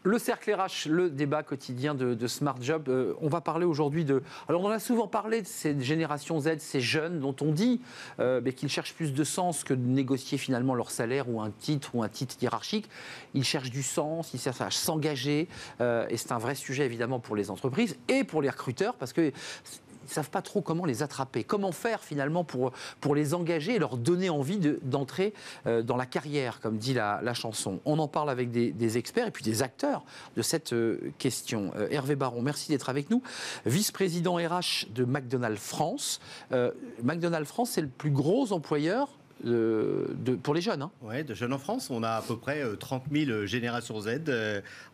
Le cercle RH, le débat quotidien de Smart Job. On va parler aujourd'hui de... Alors, on en a souvent parlé de cette génération Z, ces jeunes dont on dit qu'ils cherchent plus de sens que de négocier finalement leur salaire ou un titre hiérarchique. Ils cherchent du sens, ils cherchent à s'engager. Et c'est un vrai sujet évidemment pour les entreprises et pour les recruteurs parce que... Ils ne savent pas trop comment les attraper. Comment faire finalement pour les engager et leur donner envie d'entrer dans la carrière, comme dit la chanson. On en parle avec des experts et puis des acteurs de cette question. Hervé Baron, merci d'être avec nous. Vice-président RH de McDonald's France. McDonald's France, c'est le plus gros employeur pour les jeunes. Oui, de jeunes en France. On a à peu près 30 000 générations Z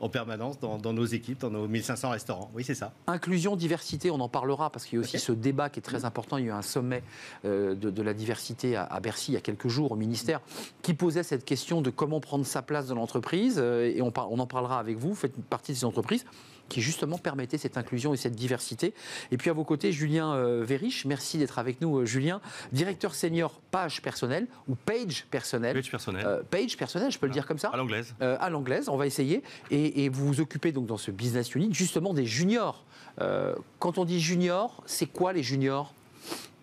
en permanence dans nos équipes, dans nos 1500 restaurants. Oui, c'est ça. Inclusion, diversité, on en parlera parce qu'il y a aussi ce débat qui est très important. Il y a eu un sommet de la diversité à Bercy il y a quelques jours au ministère qui posait cette question de comment prendre sa place dans l'entreprise. Et on en parlera avec vous. Vous faites partie de ces entreprises qui justement permettaient cette inclusion et cette diversité. Et puis à vos côtés, Julien Vérich. Merci d'être avec nous, Julien. Directeur senior page personnelle ou page personnelle. Page personnelle. Page personnelle, je peux le dire comme ça. À l'anglaise. À l'anglaise, on va essayer. Et vous vous occupez donc dans ce business unit justement des juniors. Quand on dit junior, c'est quoi les juniors ?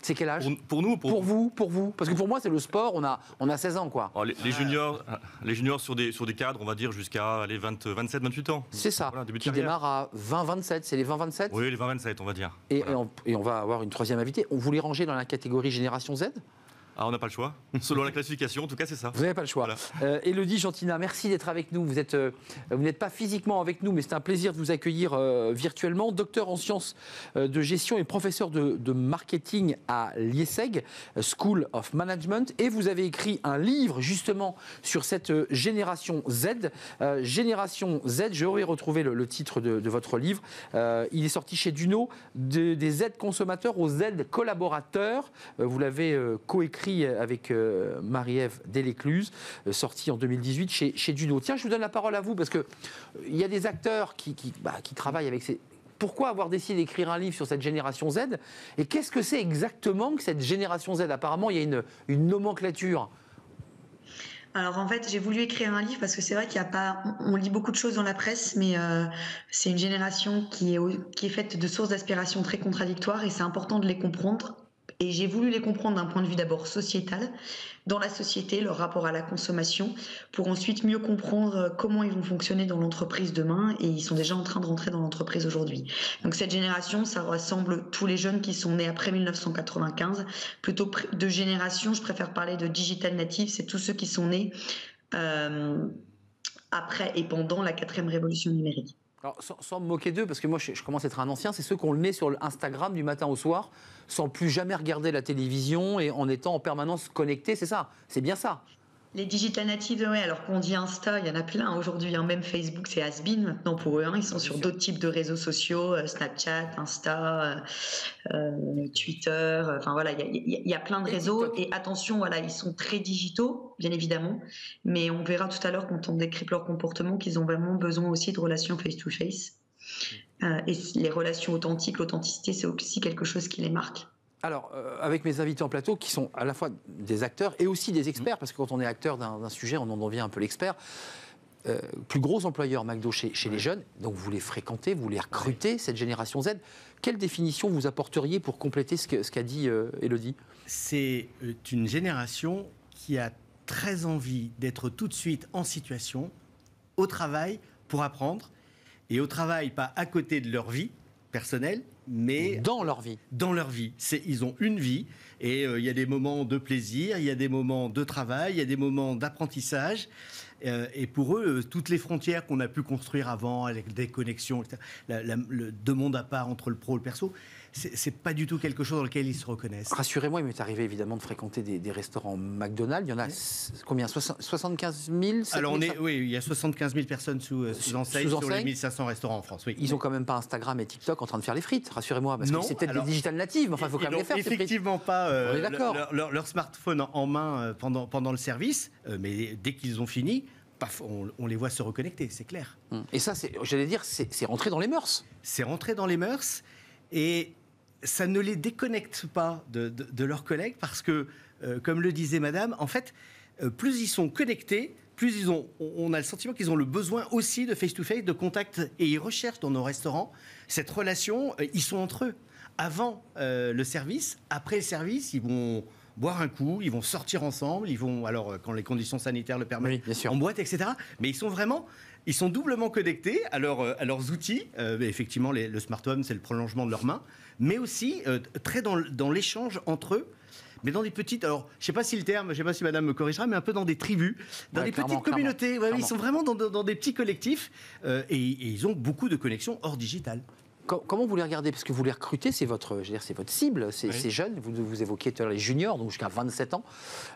C'est quel âge ? Pour nous, pour vous. Parce que pour moi, c'est le sport, on a 16 ans, quoi. Alors, les juniors sur des cadres, on va dire jusqu'à les 27, 28 ans. C'est ça, voilà, qui démarre à 20, 27, c'est les 20, 27 ? Oui, les 20, 27, on va dire. Et on va avoir une troisième invitée. On vous les ranger dans la catégorie Génération Z ? Ah, on n'a pas le choix. Selon la classification, en tout cas, c'est ça. Vous n'avez pas le choix. Voilà. Élodie Gentina, merci d'être avec nous. Vous n'êtes pas physiquement avec nous, mais c'est un plaisir de vous accueillir virtuellement. Docteur en sciences de gestion et professeur de marketing à l'IESEG, School of Management. Et vous avez écrit un livre, justement, sur cette génération Z. Génération Z, j'aurais retrouvé le titre de votre livre. Il est sorti chez Duno, des Z consommateurs aux Z collaborateurs. Vous l'avez coécrit avec Marie-Ève Delécluse, sorti en 2018 chez Duno. Tiens, je vous donne la parole à vous, parce qu'il y a des acteurs qui travaillent avec ces... Pourquoi avoir décidé d'écrire un livre sur cette génération Z ? Et qu'est-ce que c'est exactement que cette génération Z ? Apparemment, il y a une nomenclature. Alors en fait, j'ai voulu écrire un livre parce que c'est vrai qu'il y a pas, on lit beaucoup de choses dans la presse, mais c'est une génération qui est faite de sources d'aspiration très contradictoires et c'est important de les comprendre. Et j'ai voulu les comprendre d'un point de vue d'abord sociétal, dans la société, leur rapport à la consommation, pour ensuite mieux comprendre comment ils vont fonctionner dans l'entreprise demain, et ils sont déjà en train de rentrer dans l'entreprise aujourd'hui. Donc cette génération, ça rassemble tous les jeunes qui sont nés après 1995, plutôt de génération, je préfère parler de digital native, c'est tous ceux qui sont nés après et pendant la 4e révolution numérique. Alors, sans me moquer d'eux, parce que moi je commence à être un ancien, c'est ceux qu'on le met sur Instagram du matin au soir, sans plus jamais regarder la télévision et en étant en permanence connecté, c'est ça, c'est bien ça. Les digital natives, ouais, alors qu'on dit Insta, il y en a plein aujourd'hui, hein. Même Facebook, c'est has-been maintenant pour eux, hein. Ils sont sur d'autres types de réseaux sociaux, Snapchat, Insta, Twitter, enfin voilà, il y a plein de réseaux. Et attention, voilà, ils sont très digitaux, bien évidemment, mais on verra tout à l'heure quand on décrypte leur comportement qu'ils ont vraiment besoin aussi de relations face-to-face. Et les relations authentiques, l'authenticité, c'est aussi quelque chose qui les marque. Alors, avec mes invités en plateau, qui sont à la fois des acteurs et aussi des experts, parce que quand on est acteur d'un sujet, on en devient un peu l'expert. Plus gros employeur McDo chez les jeunes, donc vous les fréquentez, vous les recrutez, cette génération Z. Quelle définition vous apporteriez pour compléter ce qu'a dit Élodie ? C'est une génération qui a très envie d'être tout de suite en situation, au travail, pour apprendre, et au travail, pas à côté de leur vie personnelle, mais dans leur vie. Dans leur vie. Ils ont une vie et il y a des moments de plaisir, il y a des moments de travail, il y a des moments d'apprentissage. Et pour eux, toutes les frontières qu'on a pu construire avant, avec des connexions, le deux mondes à part entre le pro et le perso, c'est pas du tout quelque chose dans lequel ils se reconnaissent. Rassurez-moi, il m'est arrivé évidemment de fréquenter des restaurants McDonald's. Il y en a combien ? 75 000 ? Alors oui, il y a 75 000 personnes sous enseigne sur les 1500 restaurants en France. Oui. Ils ont quand même pas Instagram et TikTok en train de faire les frites, rassurez-moi, parce que c'est peut-être des digital natives, mais enfin il faut quand même les faire. Effectivement pas leur smartphone en main pendant le service, mais dès qu'ils ont fini, paf, on les voit se reconnecter, c'est clair. Et ça, j'allais dire, c'est rentré dans les mœurs. C'est rentré dans les mœurs et ça ne les déconnecte pas de leurs collègues parce que, comme le disait madame, en fait, plus ils sont connectés, plus on a le sentiment qu'ils ont le besoin aussi de face-to-face, de contact, et ils recherchent dans nos restaurants cette relation. Ils sont entre eux. Avant le service, après le service, ils vont boire un coup, ils vont sortir ensemble, ils vont, alors quand les conditions sanitaires le permettent, en boîte, etc. Mais ils sont doublement connectés à leurs outils. Effectivement, le smartphone, c'est le prolongement de leurs mains, mais aussi très dans l'échange entre eux. Mais dans des petites, alors je ne sais pas si le terme, je ne sais pas si madame me corrigera, mais un peu dans des tribus, dans des petites communautés. Ouais, ils sont vraiment dans des petits collectifs et ils ont beaucoup de connexions hors digitales. Comment vous les regardez? Parce que vous les recrutez, c'est votre cible, ces jeunes. Vous évoquiez tout à l'heure les juniors, donc jusqu'à 27 ans.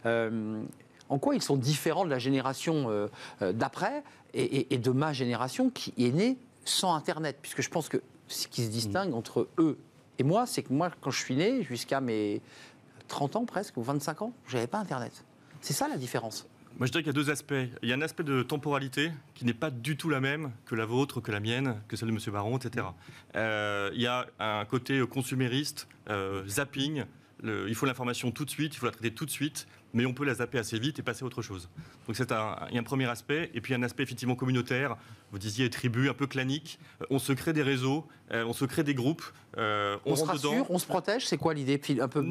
En quoi ils sont différents de la génération d'après et de ma génération qui est née sans Internet? Puisque je pense que ce qui se distingue entre eux et moi, c'est que moi, quand je suis né, jusqu'à mes 30 ans presque, ou 25 ans, je n'avais pas Internet. C'est ça la différence. Moi, je dirais qu'il y a deux aspects. Il y a un aspect de temporalité qui n'est pas du tout la même que la vôtre, que la mienne, que celle de M. Baron, etc. Il y a un côté consumériste, zapping. Il faut l'information tout de suite, il faut la traiter tout de suite, mais on peut la zapper assez vite et passer à autre chose. Donc il y a un premier aspect, et puis un aspect effectivement communautaire. Vous disiez tribu, un peu clanique. On se crée des réseaux, on se crée des groupes. On se rassure, on se protège. C'est quoi l'idée un peu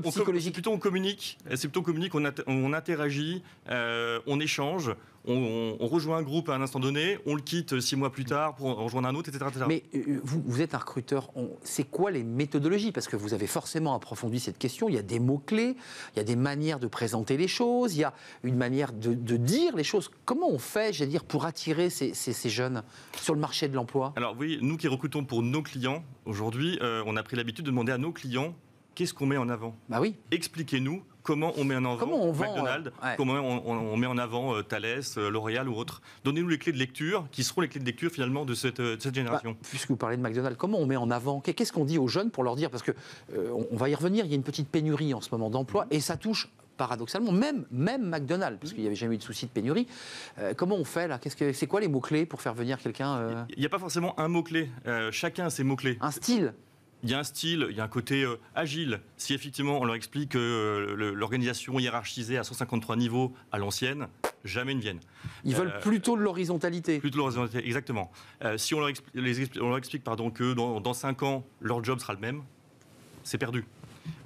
psychologique? C'est plutôt on communique. On interagit, on échange. On rejoint un groupe à un instant donné, on le quitte 6 mois plus tard pour en rejoindre un autre, etc. etc. Mais vous êtes un recruteur. C'est quoi les méthodologies? Parce que vous avez forcément approfondi cette question. Il y a des mots-clés, il y a des manières de présenter les choses, il y a une manière de dire les choses. Comment on fait, j'allais dire, pour attirer ces jeunes sur le marché de l'emploi? Alors oui, nous qui recrutons pour nos clients, aujourd'hui, on a pris l'habitude de demander à nos clients qu'est-ce qu'on met en avant. Bah oui. Expliquez-nous comment on met en avant McDonald's, comment on met en avant Thales, L'Oréal ou autre. Donnez-nous les clés de lecture, qui seront les clés de lecture finalement de cette génération. Puisque vous parlez de McDonald's, comment on met en avant? Qu'est-ce qu'on dit aux jeunes pour leur dire? Parce que on va y revenir, il y a une petite pénurie en ce moment d'emploi et ça touche paradoxalement même McDonald's, parce qu'il n'y avait jamais eu de souci de pénurie. Comment on fait là? C'est quoi les mots-clés pour faire venir quelqu'un Il n'y a pas forcément un mot-clé. Chacun a ses mots-clés. Un style? Il y a un style, il y a un côté agile. Si effectivement on leur explique que l'organisation hiérarchisée à 153 niveaux à l'ancienne, jamais ne viennent. Ils veulent plutôt de l'horizontalité. Plutôt de l'horizontalité, exactement. Si on leur explique que dans 5 ans, leur job sera le même, c'est perdu.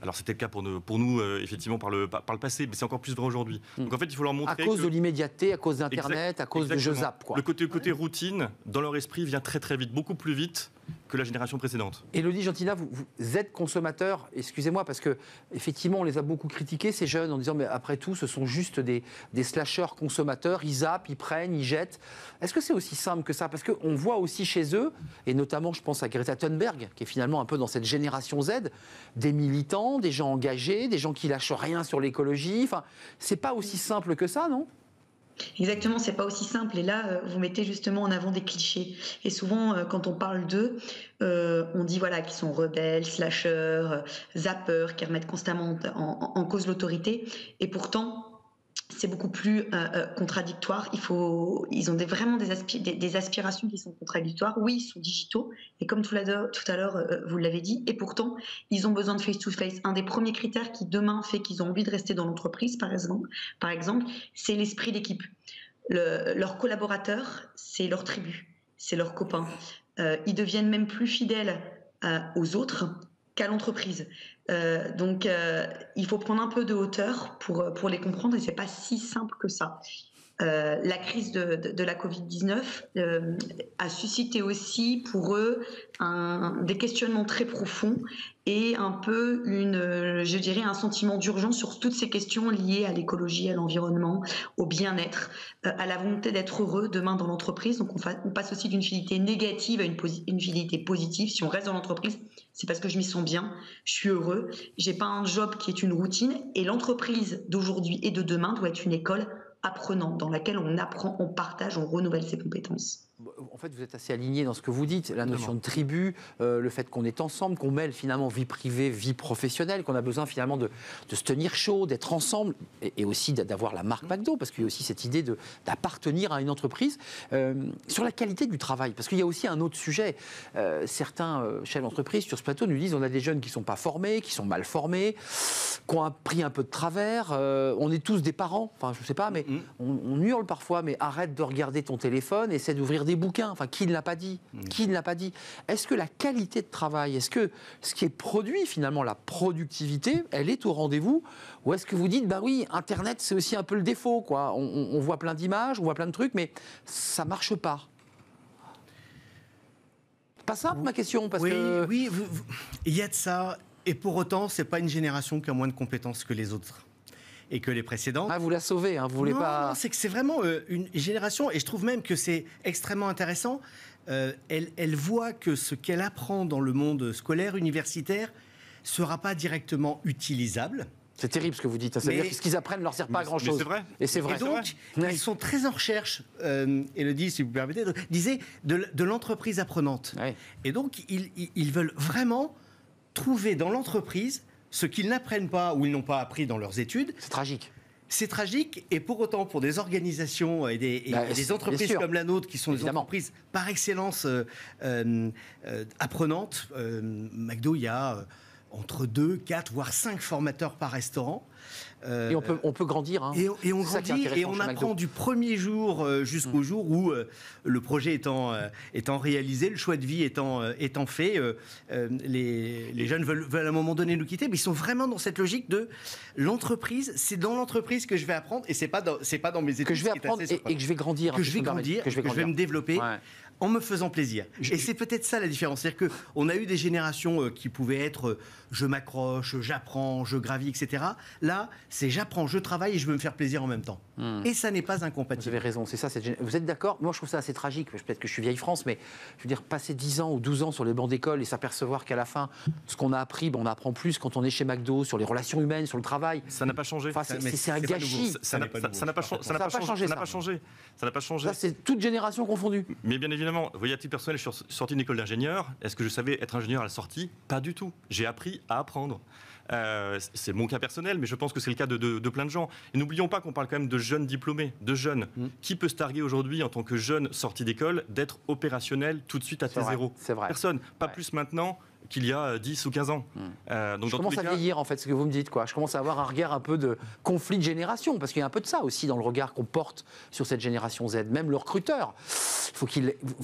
Alors c'était le cas pour nous effectivement par le passé, mais c'est encore plus vrai aujourd'hui. Donc en fait il faut leur montrer à cause de l'immédiateté, à cause d'Internet, à cause de jeux zapp, quoi. Le côté routine dans leur esprit vient très très vite, beaucoup plus vite que la génération précédente. Élodie Gentina, vous êtes consommateur, excusez-moi, parce que effectivement on les a beaucoup critiqués ces jeunes en disant mais après tout ce sont juste des slasheurs consommateurs, ils zappent, ils prennent, ils jettent. Est-ce que c'est aussi simple que ça? Parce qu'on voit aussi chez eux, et notamment je pense à Greta Thunberg, qui est finalement un peu dans cette génération Z, des militants, des gens engagés, des gens qui lâchent rien sur l'écologie. Enfin, c'est pas aussi simple que ça, non? Exactement, c'est pas aussi simple. Et là, vous mettez justement en avant des clichés. Et souvent, quand on parle d'eux, on dit voilà qu'ils sont rebelles, slasheurs, zappeurs, qui remettent constamment en cause l'autorité. Et pourtant, c'est beaucoup plus contradictoire. Ils ont vraiment des aspirations qui sont contradictoires. Oui, ils sont digitaux, et comme tout à l'heure, vous l'avez dit, et pourtant, ils ont besoin de face-to-face. Un des premiers critères qui, demain, fait qu'ils ont envie de rester dans l'entreprise, par exemple, c'est l'esprit d'équipe. Leurs collaborateurs, c'est leur tribu, c'est leurs copains. Ils deviennent même plus fidèles aux autres qu'à l'entreprise. Donc, il faut prendre un peu de hauteur pour les comprendre, et c'est pas si simple que ça. La crise de la Covid-19 a suscité aussi pour eux des questionnements très profonds et un peu je dirais un sentiment d'urgence sur toutes ces questions liées à l'écologie, à l'environnement, au bien-être, à la volonté d'être heureux demain dans l'entreprise. Donc on passe aussi d'une fidélité négative à une fidélité positive. Si on reste dans l'entreprise, c'est parce que je m'y sens bien, je suis heureux, j'ai pas un job qui est une routine, et l'entreprise d'aujourd'hui et de demain doit être une école apprenante dans laquelle on apprend, on partage, on renouvelle ses compétences. en fait, vous êtes assez aligné dans ce que vous dites. La notion de tribu, le fait qu'on est ensemble, qu'on mêle finalement vie privée, vie professionnelle, qu'on a besoin finalement de se tenir chaud, d'être ensemble, et aussi d'avoir la marque McDo, parce qu'il y a aussi cette idée d'appartenir à une entreprise. Sur la qualité du travail, parce qu'il y a aussi un autre sujet. Certains chefs d'entreprise sur ce plateau nous disent on a des jeunes qui ne sont pas formés, qui sont mal formés, qui ont pris un peu de travers. On est tous des parents, enfin je ne sais pas, mais on hurle parfois, mais arrête de regarder ton téléphone, essaie d'ouvrir des bouquins. Enfin, qui ne l'a pas dit ? Qui ne l'a pas dit ? Est-ce que la qualité de travail, est-ce que ce qui est produit finalement, la productivité, elle est au rendez-vous ? Ou est-ce que vous dites, bah oui, Internet c'est aussi un peu le défaut, quoi. On voit plein d'images, on voit plein de trucs, mais ça ne marche pas. Pas simple ma question, parce que... Oui, il y a de ça, et pour autant, c'est pas une génération qui a moins de compétences que les autres et que les précédentes. Ah, vous la sauvez, hein, vous voulez pas... Non, c'est que c'est vraiment une génération, et je trouve même que c'est extrêmement intéressant. Elle voit que ce qu'elle apprend dans le monde scolaire, universitaire, sera pas directement utilisable. C'est terrible ce que vous dites. C'est-à-dire que ce qu'ils apprennent ne leur sert pas à grand-chose. C'est vrai. Et c'est vrai. Et donc, ils sont très en recherche, Élodie, si vous permettez, disait de l'entreprise apprenante. Ouais. Et donc, ils veulent vraiment trouver dans l'entreprise ce qu'ils n'apprennent pas ou ils n'ont pas appris dans leurs études. C'est tragique. C'est tragique, et pour autant, pour des organisations et des entreprises comme la nôtre, qui sont des entreprises par excellence apprenantes, McDo, il y a... entre 2, 4, voire 5 formateurs par restaurant. Et on peut grandir. Hein. Et on grandit, et on apprend du premier jour jusqu'au jour où le projet étant réalisé, le choix de vie étant fait, les jeunes veulent à un moment donné nous quitter, mais ils sont vraiment dans cette logique de l'entreprise. C'est dans l'entreprise que je vais apprendre, et c'est pas dans mes études. Que je vais apprendre et que je vais grandir. Que je vais grandir, que je vais me développer. Ouais. En me faisant plaisir. Et c'est peut-être ça la différence. C'est-à-dire qu'on a eu des générations qui pouvaient être je m'accroche, j'apprends, je gravis, etc. Là, c'est j'apprends, je travaille et je veux me faire plaisir en même temps. Et ça n'est pas incompatible. Vous avez raison, c'est ça. Vous êtes d'accord ? Moi, je trouve ça assez tragique. Peut-être que je suis vieille France, mais je veux dire, passer 10 ans ou 12 ans sur les bancs d'école et s'apercevoir qu'à la fin, ce qu'on a appris, on apprend plus quand on est chez McDo, sur les relations humaines, sur le travail. Ça n'a pas changé. Enfin, c'est un gâchis. Ça n'a pas changé. Ça, c'est toute génération confondue. Mais bien évidemment, vous voyez, à titre personnel, je suis sorti d'une école d'ingénieur. Est-ce que je savais être ingénieur à la sortie ? Pas du tout. J'ai appris à apprendre. C'est mon cas personnel, mais je pense que c'est le cas de plein de gens. Et n'oublions pas qu'on parle quand même de jeunes diplômés, de jeunes. Qui peut se targuer aujourd'hui, en tant que jeune sorti d'école, d'être opérationnel tout de suite à T0 ? C'est vrai. Personne. Pas plus maintenant qu'il y a 10 ou 15 ans. Donc je commence à vieillir, en fait, ce que vous me dites, quoi. Je commence à avoir un regard un peu de conflit de génération, parce qu'il y a un peu de ça aussi dans le regard qu'on porte sur cette génération Z. Même le recruteur,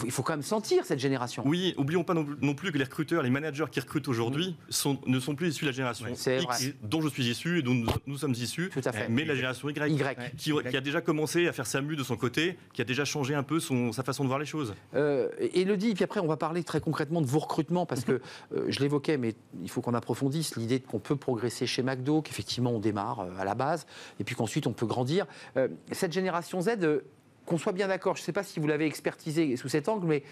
il faut quand même sentir cette génération. Oui, oublions pas non plus que les recruteurs, les managers qui recrutent aujourd'hui ne sont plus issus de la génération X, dont je suis issu et dont nous sommes issus, tout à fait. Mais la génération Y. Qui a déjà commencé à faire sa mue de son côté, qui a déjà changé un peu sa façon de voir les choses. Élodie, et puis après on va parler très concrètement de vos recrutements, parce que je l'évoquais, mais il faut qu'on approfondisse l'idée qu'on peut progresser chez McDo, qu'effectivement on démarre à la base, et puis qu'ensuite on peut grandir. Cette génération Z, qu'on soit bien d'accord, je ne sais pas si vous l'avez expertisé sous cet angle, mais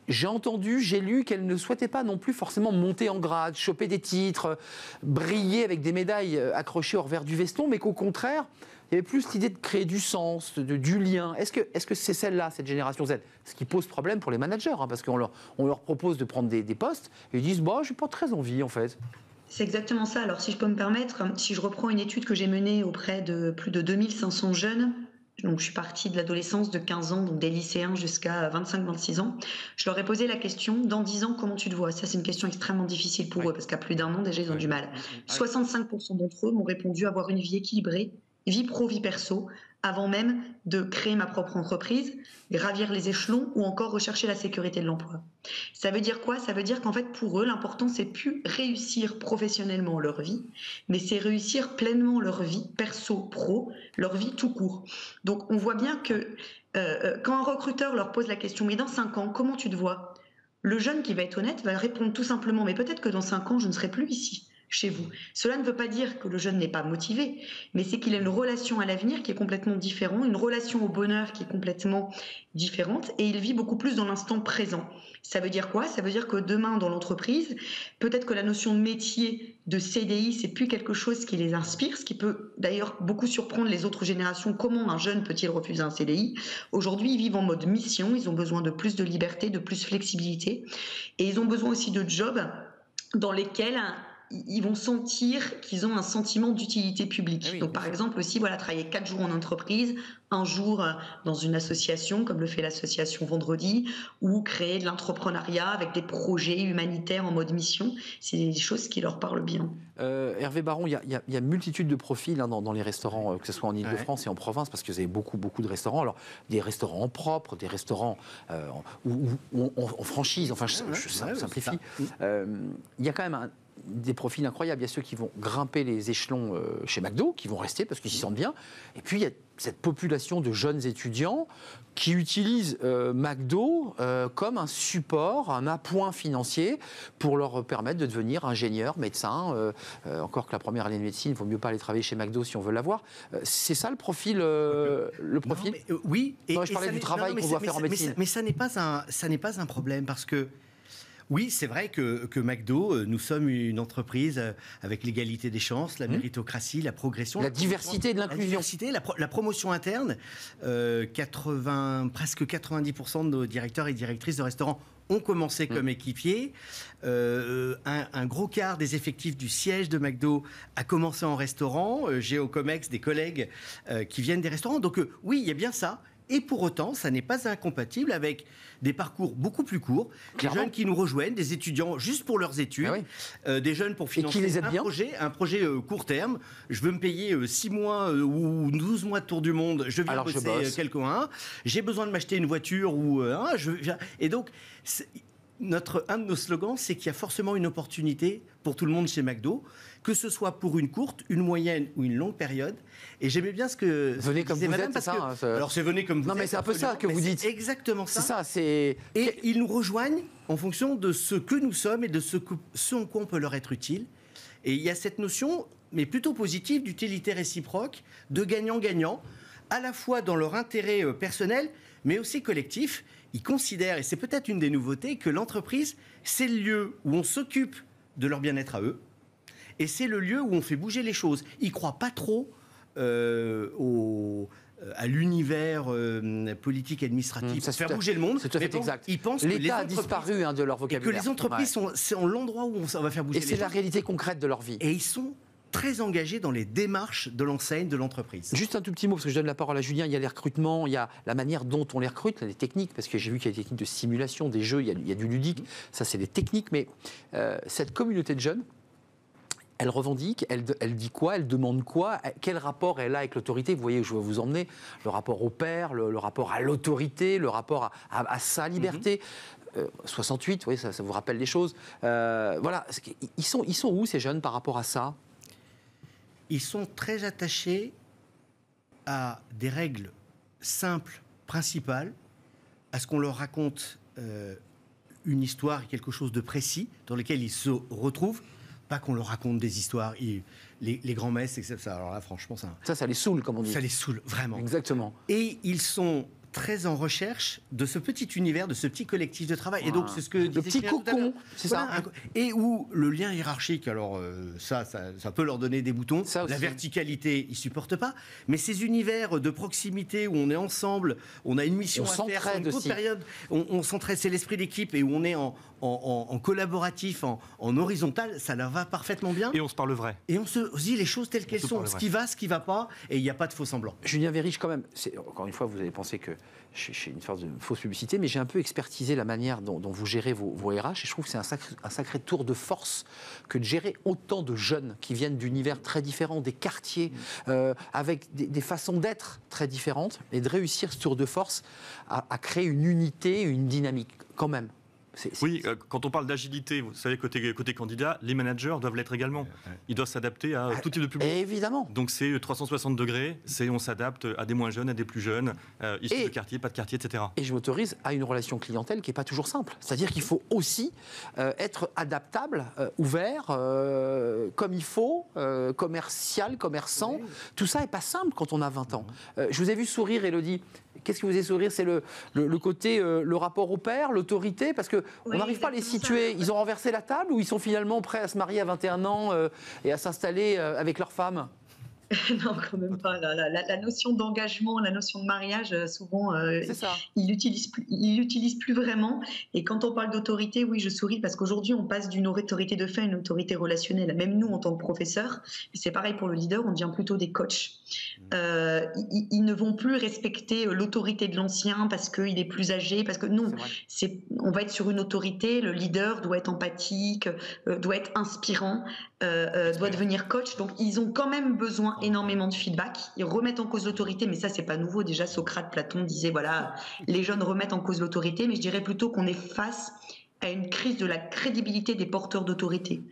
j'ai lu qu'elle ne souhaitait pas non plus forcément monter en grade, choper des titres, briller avec des médailles accrochées au revers du veston, mais qu'au contraire, il y avait plus l'idée de créer du sens, du lien. Est-ce que c'est celle-là, cette génération Z ? Ce qui pose problème pour les managers, hein, parce qu'on leur propose de prendre des postes, et ils disent bah, « j'ai pas très envie, en fait ». C'est exactement ça. Alors, si je peux me permettre, si je reprends une étude que j'ai menée auprès de plus de 2500 jeunes, donc je suis partie de l'adolescence de 15 ans, donc des lycéens jusqu'à 25-26 ans, je leur ai posé la question, dans 10 ans, comment tu te vois ? Ça, c'est une question extrêmement difficile pour eux, parce qu'à plus d'un an, déjà, ils ont du mal. 65% d'entre eux m'ont répondu avoir une vie équilibrée, vie pro, vie perso, avant même de créer ma propre entreprise, gravir les échelons ou encore rechercher la sécurité de l'emploi. Ça veut dire quoi ? Ça veut dire qu'en fait, pour eux, l'important, c'est plus réussir professionnellement leur vie, mais c'est réussir pleinement leur vie perso-pro, leur vie tout court. Donc, on voit bien que quand un recruteur leur pose la question « Mais dans 5 ans, comment tu te vois ?» Le jeune qui va être honnête va répondre tout simplement « Mais peut-être que dans 5 ans, je ne serai plus ici. chez vous. Cela ne veut pas dire que le jeune n'est pas motivé, mais c'est qu'il a une relation à l'avenir qui est complètement différente, une relation au bonheur qui est complètement différente, et il vit beaucoup plus dans l'instant présent. Ça veut dire quoi? Ça veut dire que demain, dans l'entreprise, peut-être que la notion de métier, de CDI, c'est plus quelque chose qui les inspire, ce qui peut d'ailleurs beaucoup surprendre les autres générations. Comment un jeune peut-il refuser un CDI? Aujourd'hui, ils vivent en mode mission, ils ont besoin de plus de liberté, de plus de flexibilité, et ils ont besoin aussi de jobs dans lesquels ils vont sentir qu'ils ont un sentiment d'utilité publique. Oui, donc, par exemple, aussi, voilà, travailler 4 jours en entreprise, un jour dans une association, comme le fait l'association Vendredi, ou créer de l'entrepreneuriat avec des projets humanitaires en mode mission. C'est des choses qui leur parlent bien. Hervé Baron, il y a multitude de profils dans les restaurants, que ce soit en Ile-de-France et en province, parce que vous avez beaucoup de restaurants. Alors, des restaurants propres, des restaurants où on franchise, enfin, je simplifie. Il y a quand même des profils incroyables. Il y a ceux qui vont grimper les échelons chez McDo, qui vont rester parce qu'ils s'y sentent bien. Et puis, il y a cette population de jeunes étudiants qui utilisent McDo comme un support, un appoint financier pour leur permettre de devenir ingénieur, médecin. Encore que la première année de médecine, il ne vaut mieux pas aller travailler chez McDo si on veut l'avoir. C'est ça le profil Oui. Non, je parlais du travail qu'on doit faire en médecine. Mais ça n'est pas un problème parce que oui, c'est vrai que McDo, nous sommes une entreprise avec l'égalité des chances, la méritocratie, la progression. La diversité et de l'inclusion. La diversité, la promotion interne. Presque 90% de nos directeurs et directrices de restaurants ont commencé comme équipiers. Un gros quart des effectifs du siège de McDo a commencé en restaurant. J'ai au COMEX des collègues qui viennent des restaurants. Donc oui, il y a bien ça. Et pour autant, ça n'est pas incompatible avec des parcours beaucoup plus courts, des jeunes qui nous rejoignent, des étudiants juste pour leurs études, des jeunes pour financer un projet court terme. Je veux me payer 6 mois ou 12 mois de tour du monde, je viens bosser quelques mois, j'ai besoin de m'acheter une voiture et donc un de nos slogans, c'est qu'il y a forcément une opportunité pour tout le monde chez McDo, que ce soit pour une courte, une moyenne ou une longue période. Et j'aimais bien ce que venez comme vous êtes, c'est ça. Alors c'est venez comme vous êtes. Non mais c'est un peu ça que vous dites. C'est exactement ça. C'est ça. Et ils nous rejoignent en fonction de ce que nous sommes et de ce en quoi on peut leur être utile. Et il y a cette notion, mais plutôt positive, d'utilité réciproque, de gagnant-gagnant, à la fois dans leur intérêt personnel, mais aussi collectif. Ils considèrent, et c'est peut-être une des nouveautés, que l'entreprise, c'est le lieu où on s'occupe de leur bien-être à eux, et c'est le lieu où on fait bouger les choses. Ils ne croient pas trop à l'univers politique et administratif pour faire bouger le monde. C'est tout à fait exact. Ils pensent l'État a disparu de leur vocabulaire. Et que les entreprises sont l'endroit où on va faire bouger les choses. Et c'est la réalité concrète de leur vie. Et ils sont très engagés dans les démarches de l'enseigne, de l'entreprise. Juste un tout petit mot, parce que je donne la parole à Julien. Il y a les recrutements, il y a la manière dont on les recrute, les techniques, parce que j'ai vu qu'il y a des techniques de simulation, des jeux, il y a du ludique. Ça, c'est des techniques. Mais cette communauté de jeunes, elle revendique, elle dit quoi, elle demande quoi, quel rapport elle a avec l'autorité. Vous voyez où je veux vous emmener, le rapport au père, le rapport à l'autorité, le rapport à sa liberté. 68, vous voyez, ça vous rappelle des choses. Voilà, ils sont où ces jeunes par rapport à ça? Ils sont très attachés à des règles simples, principales, à ce qu'on leur raconte une histoire et quelque chose de précis dans lequel ils se retrouvent. Pas qu'on leur raconte des histoires, les grands-messes, etc. Alors là, franchement, ça les saoule, comme on dit. Ça les saoule, vraiment. Exactement. Et ils sont très en recherche de ce petit univers, de ce petit collectif de travail. Et donc, c'est ce que le petit cocon, c'est ça. Et où le lien hiérarchique, alors ça peut leur donner des boutons. La verticalité, ils supportent pas. Mais ces univers de proximité où on est ensemble, on a une mission à faire, sur une courte période, on s'entraide, c'est l'esprit d'équipe et où on est en collaboratif, en horizontal, ça leur va parfaitement bien. Et on se parle vrai. Et on se dit les choses telles qu'elles sont, ce qui va pas, et il n'y a pas de faux semblants. Julien Vérich, quand même, encore une fois, vous allez penser que je suis une sorte de fausse publicité, mais j'ai un peu expertisé la manière dont vous gérez vos RH, et je trouve que c'est un sacré tour de force que de gérer autant de jeunes qui viennent d'univers très différents, des quartiers, avec des façons d'être très différentes, et de réussir ce tour de force à créer une unité, une dynamique, quand même. Oui, quand on parle d'agilité, vous savez, côté candidat, les managers doivent l'être également. Ils doivent s'adapter à tout type de public. Évidemment. Donc c'est 360 degrés, on s'adapte à des moins jeunes, à des plus jeunes, issus de quartier, pas de quartier, etc. Et je m'autorise à une relation clientèle qui n'est pas toujours simple. C'est-à-dire qu'il faut aussi être adaptable, ouvert, comme il faut, commercial, commerçant. Oui. Tout ça n'est pas simple quand on a 20 ans. Je vous ai vu sourire, Élodie. Qu'est-ce qui vous fait sourire? C'est le côté, le rapport au père, l'autorité? Parce qu'on n'arrive pas à les situer. Ils ont renversé la table ou ils sont finalement prêts à se marier à 21 ans et à s'installer avec leur femme? Non, quand même pas. La notion d'engagement, la notion de mariage, souvent, ils l'utilisent plus vraiment. Et quand on parle d'autorité, oui, je souris parce qu'aujourd'hui, on passe d'une autorité de fait à une autorité relationnelle. Même nous, en tant que professeurs, c'est pareil pour le leader, on devient plutôt des coachs. Ils ne vont plus respecter l'autorité de l'ancien parce qu'il est plus âgé, parce que non, on va être sur une autorité. Le leader doit être empathique, doit être inspirant, doit devenir coach. Donc, ils ont quand même besoin énormément de feedback. Ils remettent en cause l'autorité, mais ça, c'est pas nouveau. Déjà, Socrate, Platon disaient, voilà, les jeunes remettent en cause l'autorité, mais je dirais plutôt qu'on est face à une crise de la crédibilité des porteurs d'autorité.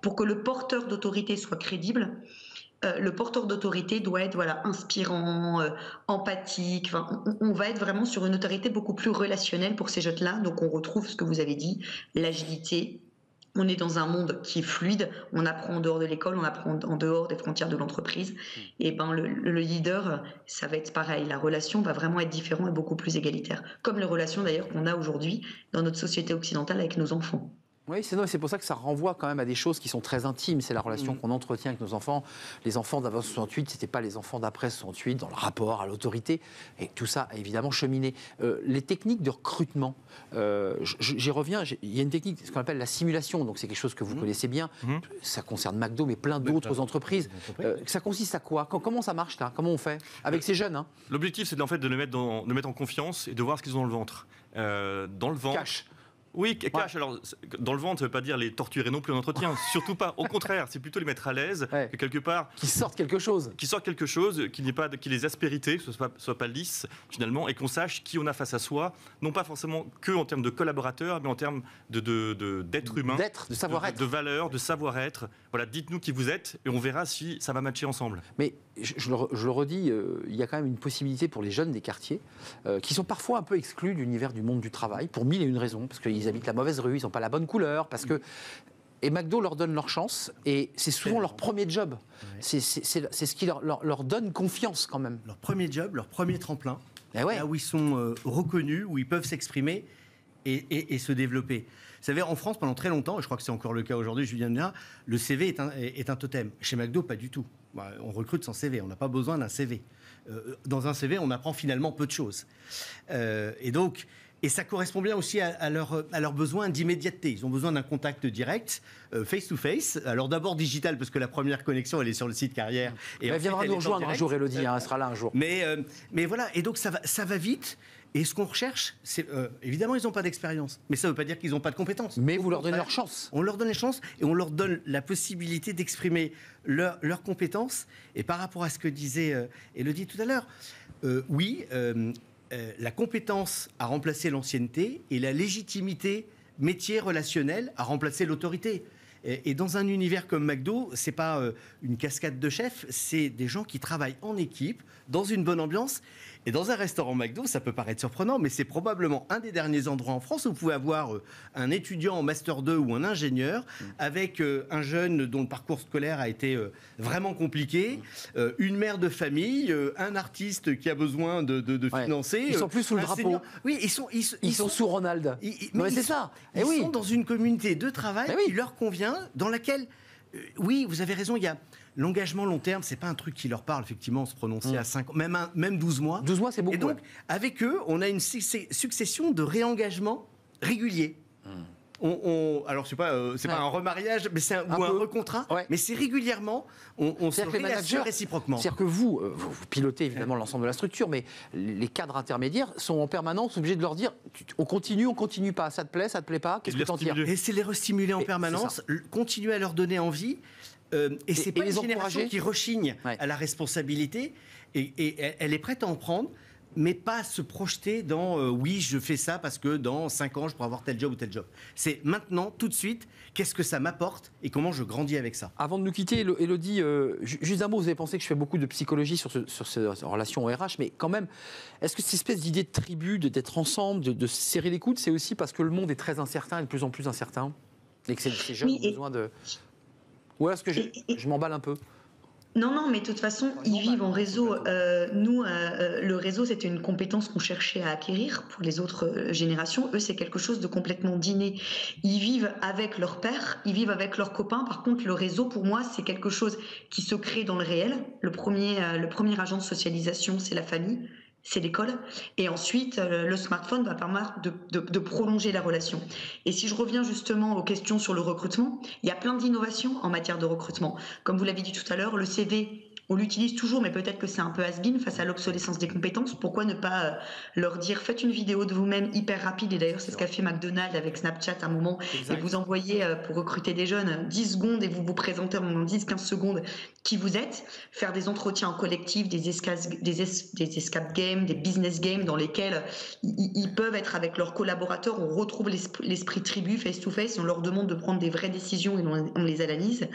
Pour que le porteur d'autorité soit crédible, le porteur d'autorité doit être inspirant, empathique. Enfin, on va être vraiment sur une autorité beaucoup plus relationnelle pour ces jeunes-là. Donc, on retrouve ce que vous avez dit, l'agilité. On est dans un monde qui est fluide, on apprend en dehors de l'école, on apprend en dehors des frontières de l'entreprise. Et le leader, ça va être pareil. La relation va vraiment être différente et beaucoup plus égalitaire. Comme les relations d'ailleurs qu'on a aujourd'hui dans notre société occidentale avec nos enfants. Oui, c'est pour ça que ça renvoie quand même à des choses qui sont très intimes. C'est la relation qu'on entretient avec nos enfants. Les enfants d'avant 68, ce n'étaient pas les enfants d'après 68 dans le rapport à l'autorité. Et tout ça a évidemment cheminé. Les techniques de recrutement, j'y reviens. Il y a une technique, ce qu'on appelle la simulation. Donc c'est quelque chose que vous connaissez bien. Ça concerne McDo, mais plein d'autres entreprises. Ça consiste à quoi? Comment ça marche là? Comment on fait avec ces jeunes L'objectif, c'est en fait de les mettre en confiance et de voir ce qu'ils ont dans le ventre. Dans le ventre. Cash. Oui, cash. Alors, dans le ventre, ça ne veut pas dire les torturer non plus en entretien. Surtout pas. Au contraire, c'est plutôt les mettre à l'aise, que quelque part. Qui sortent quelque chose. Qu'il n'y ait pas les aspérités, que ce soit pas lisse, finalement, et qu'on sache qui on a face à soi, non pas forcément que en termes de collaborateurs, mais en termes d'être humain. De savoir-être. De valeur, de savoir-être. Voilà, dites-nous qui vous êtes, et on verra si ça va matcher ensemble. Mais je le redis, il y a quand même une possibilité pour les jeunes des quartiers, qui sont parfois un peu exclus de l'univers du monde du travail, pour mille et une raisons, parce qu'ils habitent la mauvaise rue, ils n'ont pas la bonne couleur, parce que... Et McDo leur donne leur chance, et c'est souvent leur premier job. Ouais. C'est ce qui leur donne confiance quand même. Leur premier job, leur premier tremplin, là où ils sont reconnus, où ils peuvent s'exprimer et se développer. Vous savez, en France, pendant très longtemps, et je crois que c'est encore le cas aujourd'hui, Julien Ménard, le CV est un totem. Chez McDo, pas du tout. On recrute sans CV, on n'a pas besoin d'un CV. Dans un CV, on apprend finalement peu de choses. Et ça correspond bien aussi à leurs besoins d'immédiateté. Ils ont besoin d'un contact direct, face-to-face. Alors d'abord digital, parce que la première connexion, elle est sur le site carrière. Et elle viendra nous rejoindre un jour, Élodie, elle sera là un jour. Mais voilà, et donc ça va vite. Et ce qu'on recherche, c'est évidemment, ils n'ont pas d'expérience. Mais ça ne veut pas dire qu'ils n'ont pas de compétences. Mais vous leur donnez leur chance. On leur donne les chances et on leur donne la possibilité d'exprimer leurs compétences. Et par rapport à ce que disait Élodie tout à l'heure, la compétence a remplacé l'ancienneté et la légitimité métier relationnel a remplacé l'autorité. Et dans un univers comme McDo, c'est pas une cascade de chefs, c'est des gens qui travaillent en équipe, dans une bonne ambiance. Et dans un restaurant McDo, ça peut paraître surprenant, mais c'est probablement un des derniers endroits en France où vous pouvez avoir un étudiant en Master 2 ou un ingénieur avec un jeune dont le parcours scolaire a été vraiment compliqué, une mère de famille, un artiste qui a besoin de financer. Ils sont plus sous le drapeau. Oui, ils sont sous Ronald. Mais c'est ça. Ils sont dans une communauté de travail qui leur convient, dans laquelle, oui, vous avez raison, il y a... L'engagement long terme, c'est pas un truc qui leur parle, effectivement, se prononcer à 5 ans, même 12 mois. 12 mois, c'est beaucoup. Et donc, avec eux, on a une succession de réengagements réguliers. Alors, c'est pas un remariage, mais c'est un recontrat, mais c'est régulièrement, on se réassure réciproquement. C'est-à-dire que vous pilotez évidemment l'ensemble de la structure, mais les cadres intermédiaires sont en permanence obligés de leur dire on continue pas, ça te plaît pas, qu'est-ce que t'en tires? Et c'est les restimuler en permanence, continuer à leur donner envie. Et c'est pas une génération qui rechigne à la responsabilité et elle est prête à en prendre. mais pas se projeter dans oui, je fais ça parce que dans 5 ans, je pourrais avoir tel job ou tel job. C'est maintenant, tout de suite, qu'est-ce que ça m'apporte et comment je grandis avec ça. Avant de nous quitter, Élodie, juste un mot, vous avez pensé que je fais beaucoup de psychologie sur ces relations au RH, mais quand même, est-ce que cette espèce d'idée de tribu, d'être ensemble, de se serrer les coudes, c'est aussi parce que le monde est très incertain et de plus en plus incertain et que ces jeunes ont besoin de... Ou est-ce que je m'emballe un peu? Non, mais de toute façon, ils vivent en réseau. Nous, le réseau, c'était une compétence qu'on cherchait à acquérir pour les autres générations. Eux, c'est quelque chose de complètement d'inné. Ils vivent avec leurs pères, ils vivent avec leurs copains. Par contre, le réseau, pour moi, c'est quelque chose qui se crée dans le réel. Le premier agent de socialisation, c'est la famille. C'est l'école. Et ensuite, le smartphone va permettre de prolonger la relation. Et si je reviens justement aux questions sur le recrutement, il y a plein d'innovations en matière de recrutement. Comme vous l'avez dit tout à l'heure, le CV, on l'utilise toujours, mais peut-être que c'est un peu has-been face à l'obsolescence des compétences. Pourquoi ne pas leur dire, faites une vidéo de vous-même hyper rapide, et d'ailleurs c'est ce qu'a fait McDonald's avec Snapchat à un moment, exact. Et vous envoyez pour recruter des jeunes 10 secondes et vous vous présentez en 10-15 secondes qui vous êtes, faire des entretiens en collectif, des escape games, des business games dans lesquels ils peuvent être avec leurs collaborateurs, on retrouve l'esprit tribu face-to-face, on leur demande de prendre des vraies décisions et on les analyse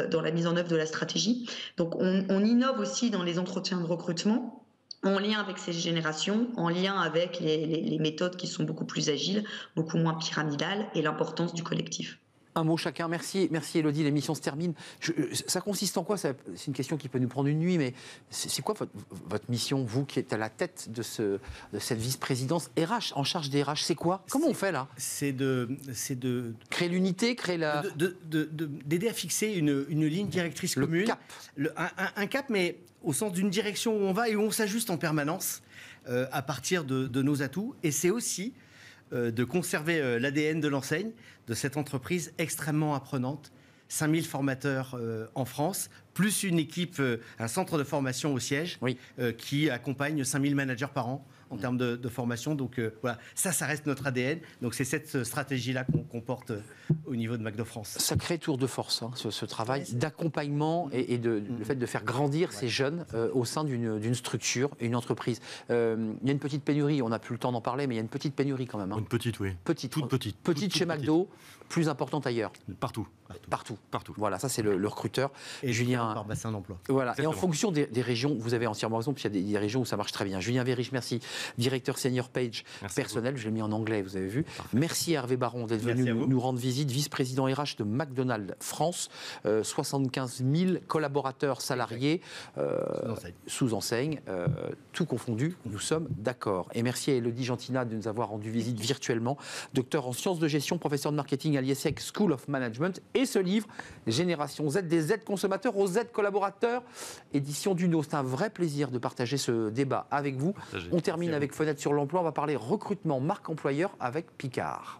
dans la mise en œuvre de la stratégie. Donc on innove aussi dans les entretiens de recrutement, en lien avec ces générations, en lien avec les méthodes qui sont beaucoup plus agiles, beaucoup moins pyramidales et l'importance du collectif. Un mot chacun. Merci Élodie, l'émission se termine. Ça consiste en quoi? C'est une question qui peut nous prendre une nuit, mais c'est quoi votre mission, vous qui êtes à la tête de cette vice-présidence RH, en charge des RH? C'est quoi? Comment on fait là? C'est de créer l'unité, créer la... d'aider à fixer une ligne directrice commune. Le cap. Un cap, mais au sens d'une direction où on va et où on s'ajuste en permanence à partir de nos atouts. Et c'est aussi de conserver l'ADN de l'enseigne, de cette entreprise extrêmement apprenante. 5000 formateurs en France, plus une équipe, un centre de formation au siège, oui. Qui accompagne 5000 managers par an en termes de formation. Donc voilà, ça reste notre ADN. Donc c'est cette stratégie-là qu'on porte au niveau de McDo France. Sacré tour de force, hein, ce travail d'accompagnement et le fait de faire grandir ces jeunes au sein d'une structure, une entreprise. Il y a une petite pénurie, on n'a plus le temps d'en parler, mais il y a une petite pénurie quand même. Hein. Une petite, oui. Toute petite. Petite chez McDo, plus importante ailleurs. Partout. Voilà, ça c'est le recruteur. Et Julien par bassin d'emploi. Voilà. Et en fonction des régions, vous avez entièrement raison, puis il y a des régions où ça marche très bien. Julien Vérich, merci. Directeur senior page personnel, je l'ai mis en anglais, vous avez vu. Parfait. Merci à Hervé Baron d'être venu nous rendre visite, vice-président RH de McDonald's France, 75 000 collaborateurs salariés sous enseigne, tout confondu, nous sommes d'accord. Et merci à Élodie Gentina de nous avoir rendu visite virtuellement, docteur en sciences de gestion, professeur de marketing à l'IESEC School of Management, et ce livre, Génération Z, des Z consommateurs aux Z collaborateurs, édition d'Uno. C'est un vrai plaisir de partager ce débat avec vous. On termine avec Fenêtre sur l'emploi, on va parler recrutement marque employeur avec Picard.